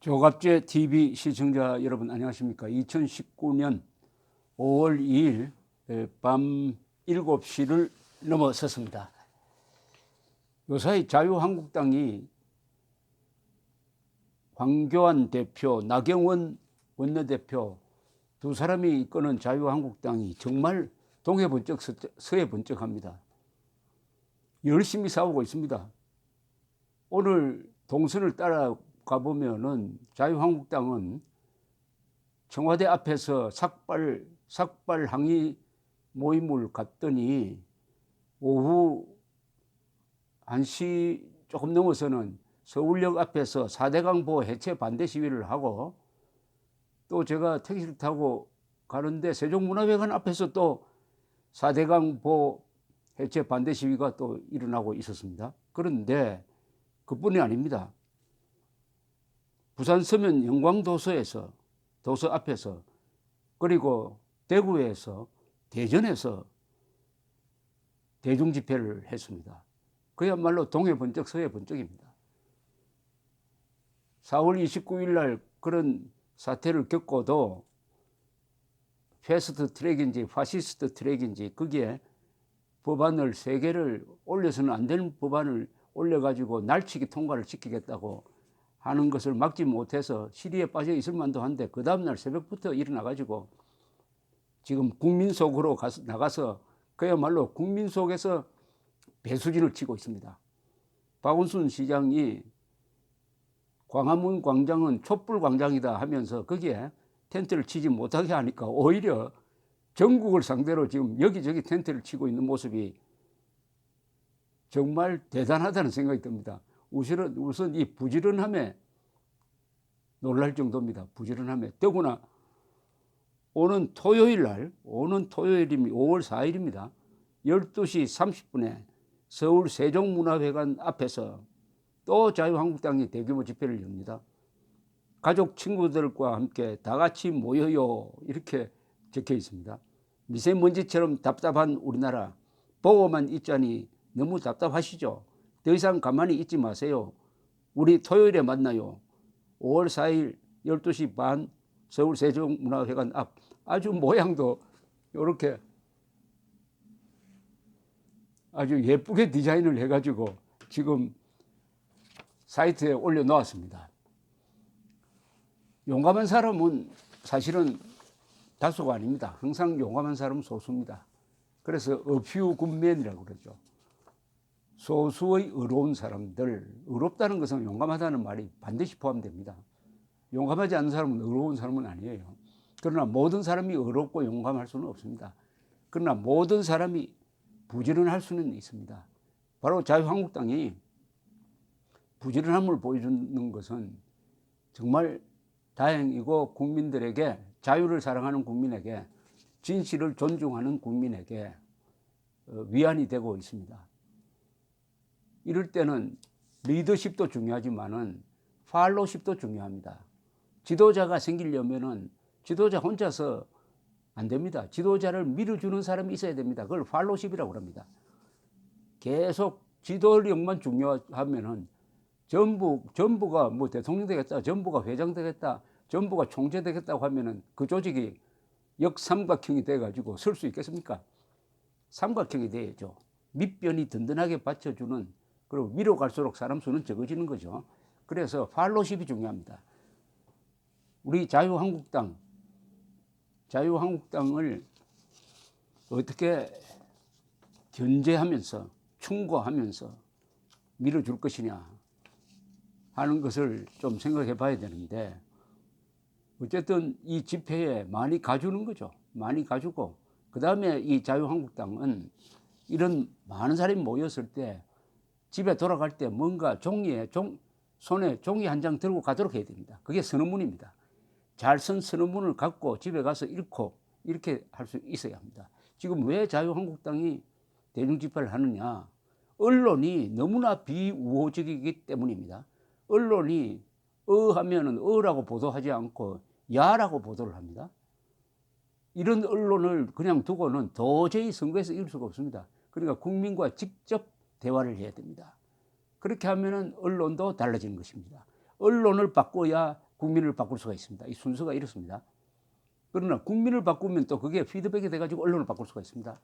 조갑제 TV 시청자 여러분 안녕하십니까. 2019년 5월 2일 밤 7시를 넘어섰습니다. 요사이 자유한국당이 황교안 대표, 나경원 원내대표 두 사람이 이끄는 자유한국당이 정말 동해번쩍 서해번쩍합니다. 열심히 싸우고 있습니다. 오늘 동선을 따라가 보면은 자유한국당은 청와대 앞에서 삭발 항의 모임을 갔더니 오후 1시 조금 넘어서는 서울역 앞에서 4대강보 해체 반대 시위를 하고, 또 제가 택시를 타고 가는데 세종문화회관 앞에서 또 4대강보 해체 반대 시위가 또 일어나고 있었습니다. 그런데 그뿐이 아닙니다. 부산 서면 영광도서에서, 도서 앞에서, 그리고 대구에서, 대전에서 대중집회를 했습니다. 그야말로 동해번쩍 서해번쩍입니다. 4월 29일 날 그런 사태를 겪고도 패스트 트랙인지 파시스트 트랙인지 거기에 법안을 3개를 올려서는 안 되는 법안을 올려가지고 날치기 통과를 시키겠다고 하는 것을 막지 못해서 시리에 빠져 있을 만도 한데, 그 다음날 새벽부터 일어나가지고 지금 국민 속으로 나가서 그야말로 국민 속에서 배수진을 치고 있습니다. 박원순 시장이 광화문 광장은 촛불 광장이다 하면서 거기에 텐트를 치지 못하게 하니까 오히려 전국을 상대로 지금 여기저기 텐트를 치고 있는 모습이 정말 대단하다는 생각이 듭니다. 우선 이 부지런함에 놀랄 정도입니다. 부지런함에. 더구나 오는 토요일입니다. 5월 4일입니다. 12시 30분에 서울 세종문화회관 앞에서 또 자유한국당이 대규모 집회를 엽니다. 가족 친구들과 함께 다 같이 모여요, 이렇게 적혀 있습니다. 미세먼지처럼 답답한 우리나라 보고만 있자니 너무 답답하시죠? 더 이상 가만히 있지 마세요. 우리 토요일에 만나요. 5월 4일 12시 반 서울 세종문화회관 앞. 아주 모양도 이렇게 아주 예쁘게 디자인을 해가지고 지금 사이트에 올려놓았습니다. 용감한 사람은 사실은 다수가 아닙니다. 항상 용감한 사람은 소수입니다. 그래서 a few good men이라고 그러죠. 소수의 의로운 사람들. 의롭다는 것은 용감하다는 말이 반드시 포함됩니다. 용감하지 않은 사람은 의로운 사람은 아니에요. 그러나 모든 사람이 의롭고 용감할 수는 없습니다. 그러나 모든 사람이 부지런할 수는 있습니다. 바로 자유한국당이 부지런함을 보여주는 것은 정말 다행이고, 국민들에게, 자유를 사랑하는 국민에게, 진실을 존중하는 국민에게 위안이 되고 있습니다. 이럴 때는 리더십도 중요하지만은 팔로우십도 중요합니다. 지도자가 생기려면은 지도자 혼자서 안 됩니다. 지도자를 밀어주는 사람이 있어야 됩니다. 그걸 팔로우십이라고 합니다. 계속 지도력만 중요하면은 전부가 뭐 대통령 되겠다, 전부가 회장 되겠다, 전부가 총재 되겠다고 하면은 그 조직이 역삼각형이 돼가지고 설 수 있겠습니까? 삼각형이 돼야죠. 밑변이 든든하게 받쳐주는, 그리고 위로 갈수록 사람 수는 적어지는 거죠. 그래서 팔로우십이 중요합니다. 우리 자유한국당을 어떻게 견제하면서 충고하면서 밀어줄 것이냐 하는 것을 좀 생각해 봐야 되는데, 어쨌든 이 집회에 많이 가주는 거죠. 많이 가주고, 그 다음에 이 자유한국당은 이런 많은 사람이 모였을 때 집에 돌아갈 때 뭔가 손에 종이 한 장 들고 가도록 해야 됩니다. 그게 선언문입니다. 잘 쓴 선언문을 갖고 집에 가서 읽고 이렇게 할 수 있어야 합니다. 지금 왜 자유한국당이 대중집회를 하느냐? 언론이 너무나 비우호적이기 때문입니다. 언론이 하면은 라고 보도하지 않고 야라고 보도를 합니다. 이런 언론을 그냥 두고는 도저히 선거에서 이길 수가 없습니다. 그러니까 국민과 직접 대화를 해야 됩니다. 그렇게 하면은 언론도 달라지는 것입니다. 언론을 바꿔야 국민을 바꿀 수가 있습니다. 이 순서가 이렇습니다. 그러나 국민을 바꾸면 또 그게 피드백이 돼가지고 언론을 바꿀 수가 있습니다.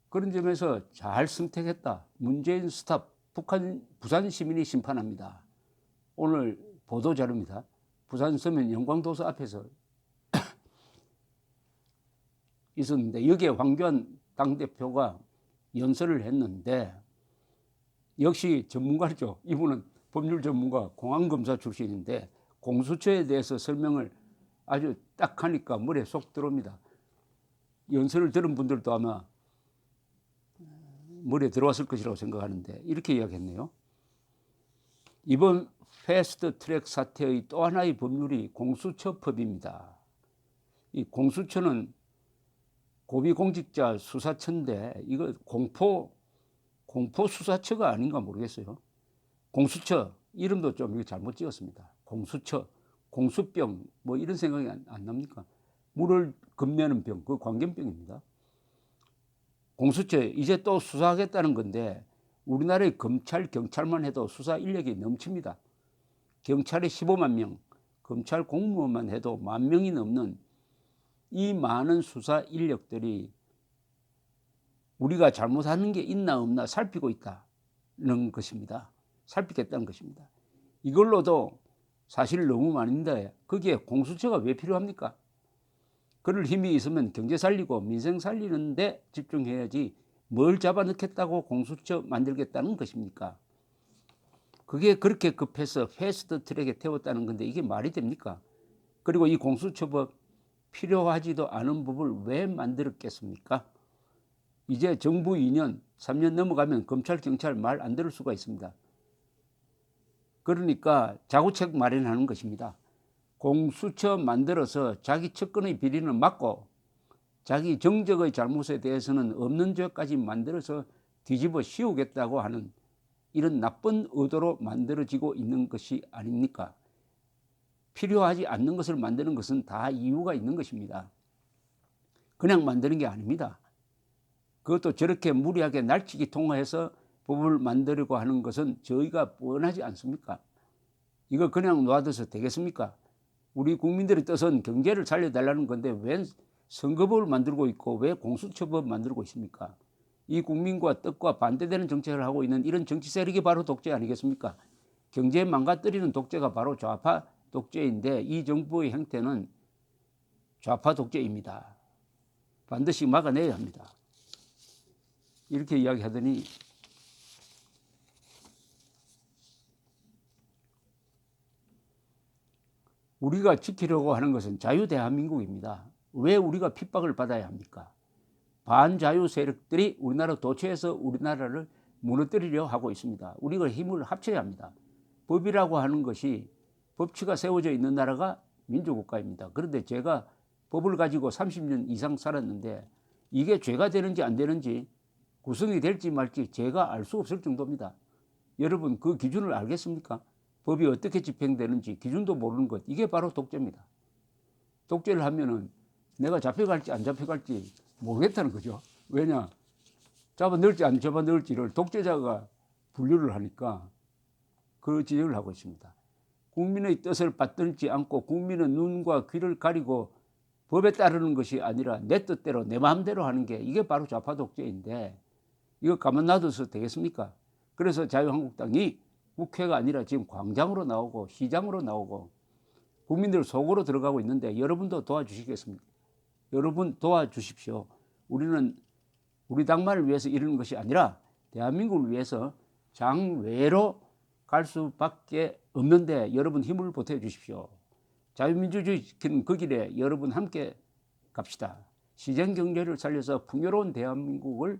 그런 점에서 잘 선택했다. 문재인 스탑, 부산 시민이 심판합니다. 오늘 보도 자료입니다. 부산 서면 영광도서 앞에서 있었는데 여기에 황교안 당대표가 연설을 했는데 역시 전문가죠. 이분은 법률 전문가 공안검사 출신인데 공수처에 대해서 설명을 아주 딱 하니까 머리에 쏙 들어옵니다. 연설을 들은 분들도 아마 머리에 들어왔을 것이라고 생각하는데 이렇게 이야기했네요. 이번 패스트 트랙 사태의 또 하나의 법률이 공수처법입니다. 이 공수처는 고위공직자 수사처인데 이거 공포 수사처가 아닌가 모르겠어요. 공수처 이름도 좀 이거 잘못 지었습니다. 공수처, 공수병 뭐 이런 생각이 안 납니까? 물을 겁내는 병, 그 광견병입니다. 공수처 이제 또 수사하겠다는 건데 우리나라의 검찰, 경찰만 해도 수사 인력이 넘칩니다. 경찰이 15만 명, 검찰 공무원만 해도 10,000명이 넘는 이 많은 수사 인력들이 우리가 잘못하는 게 있나 없나 살피고 있다는 것입니다. 살피겠다는 것입니다. 이걸로도 사실 너무 많은데 거기에 공수처가 왜 필요합니까? 그럴 힘이 있으면 경제 살리고 민생 살리는데 집중해야지 뭘 잡아넣겠다고 공수처 만들겠다는 것입니까? 그게 그렇게 급해서 패스트 트랙에 태웠다는 건데 이게 말이 됩니까? 그리고 이 공수처법 필요하지도 않은 법을 왜 만들었겠습니까? 이제 정부 2년, 3년 넘어가면 검찰, 경찰 말 안 들을 수가 있습니다. 그러니까 자구책 마련하는 것입니다. 공수처 만들어서 자기 측근의 비리는 막고 자기 정적의 잘못에 대해서는 없는 죄까지 만들어서 뒤집어 씌우겠다고 하는 이런 나쁜 의도로 만들어지고 있는 것이 아닙니까? 필요하지 않는 것을 만드는 것은 다 이유가 있는 것입니다. 그냥 만드는 게 아닙니다. 그것도 저렇게 무리하게 날치기 통화해서 법을 만들려고 하는 것은 저희가 뻔하지 않습니까? 이거 그냥 놔둬서 되겠습니까? 우리 국민들의 뜻은 경제를 살려달라는 건데 왜 선거법을 만들고 있고 왜 공수처법 만들고 있습니까? 이 국민과 뜻과 반대되는 정책을 하고 있는 이런 정치 세력이 바로 독재 아니겠습니까? 경제 망가뜨리는 독재가 바로 좌파 독재인데 이 정부의 행태는 좌파 독재입니다. 반드시 막아내야 합니다. 이렇게 이야기하더니 우리가 지키려고 하는 것은 자유대한민국입니다. 왜 우리가 핍박을 받아야 합니까? 반자유 세력들이 우리나라 도처에서 우리나라를 무너뜨리려 하고 있습니다. 우리가 힘을 합쳐야 합니다. 법이라고 하는 것이 법치가 세워져 있는 나라가 민주국가입니다. 그런데 제가 법을 가지고 30년 이상 살았는데 이게 죄가 되는지 안 되는지 구성이 될지 말지 제가 알 수 없을 정도입니다. 여러분 그 기준을 알겠습니까? 법이 어떻게 집행되는지 기준도 모르는 것, 이게 바로 독재입니다. 독재를 하면은 내가 잡혀갈지 안 잡혀갈지 모르겠다는 거죠. 왜냐? 잡아 넣을지 안 잡아 넣을지를 독재자가 분류를 하니까 그 지적을 하고 있습니다. 국민의 뜻을 받들지 않고 국민의 눈과 귀를 가리고 법에 따르는 것이 아니라 내 뜻대로 내 마음대로 하는 게 이게 바로 좌파 독재인데 이거 가만 놔둬서 되겠습니까? 그래서 자유한국당이 국회가 아니라 지금 광장으로 나오고 시장으로 나오고 국민들 속으로 들어가고 있는데 여러분도 도와주시겠습니까? 여러분 도와주십시오. 우리는 우리 당만을 위해서 이러는 것이 아니라 대한민국을 위해서 장외로 갈 수밖에 없는데 여러분 힘을 보태 주십시오. 자유민주주의 지키는 그 길에 여러분 함께 갑시다. 시장 경제를 살려서 풍요로운 대한민국을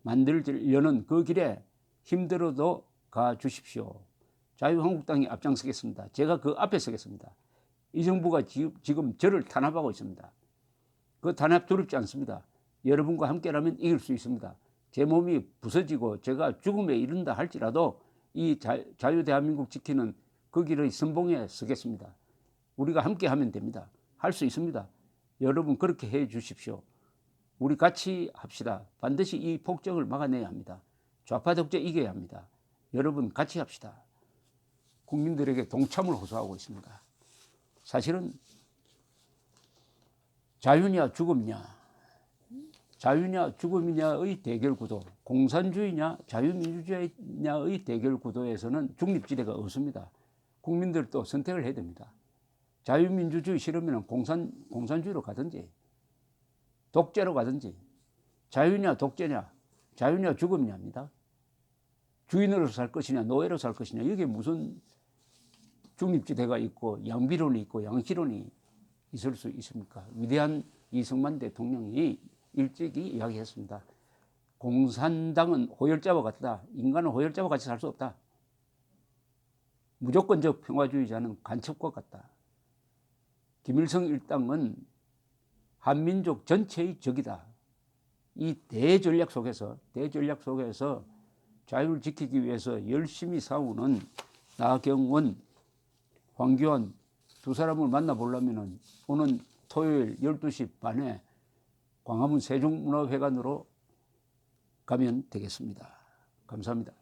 만들려는 그 길에 힘들어도 가 주십시오. 자유한국당이 앞장서겠습니다. 제가 그 앞에 서겠습니다. 이 정부가 지금 저를 탄압하고 있습니다. 그 탄압 두렵지 않습니다. 여러분과 함께라면 이길 수 있습니다. 제 몸이 부서지고 제가 죽음에 이른다 할지라도 이 자유대한민국 지키는 그 길의 선봉에 서겠습니다. 우리가 함께하면 됩니다. 할 수 있습니다. 여러분 그렇게 해 주십시오. 우리 같이 합시다. 반드시 이 폭정을 막아내야 합니다. 좌파 독재 이겨야 합니다. 여러분 같이 합시다. 국민들에게 동참을 호소하고 있습니다. 사실은 자유냐 죽음냐, 자유냐 죽음이냐의 대결 구도, 공산주의냐 자유민주주의냐의 대결 구도에서는 중립지대가 없습니다. 국민들도 선택을 해야 됩니다. 자유민주주의 싫으면 공산주의로 가든지 독재로 가든지, 자유냐 독재냐, 자유냐 죽음냐입니다. 주인으로서 살 것이냐 노예로 살 것이냐, 이게 무슨 중립지대가 있고 양비론이 있고 양시론이 있을 수 있습니까? 위대한 이승만 대통령이 일찍이 이야기했습니다. 공산당은 호열자와 같다. 인간은 호열자와 같이 살 수 없다. 무조건적 평화주의자는 간첩과 같다. 김일성 일당은 한민족 전체의 적이다. 이 대전략 속에서 자유를 지키기 위해서 열심히 싸우는 나경원, 황교안 두 사람을 만나보려면 오는 토요일 12시 반에 광화문 세종문화회관으로 가면 되겠습니다. 감사합니다.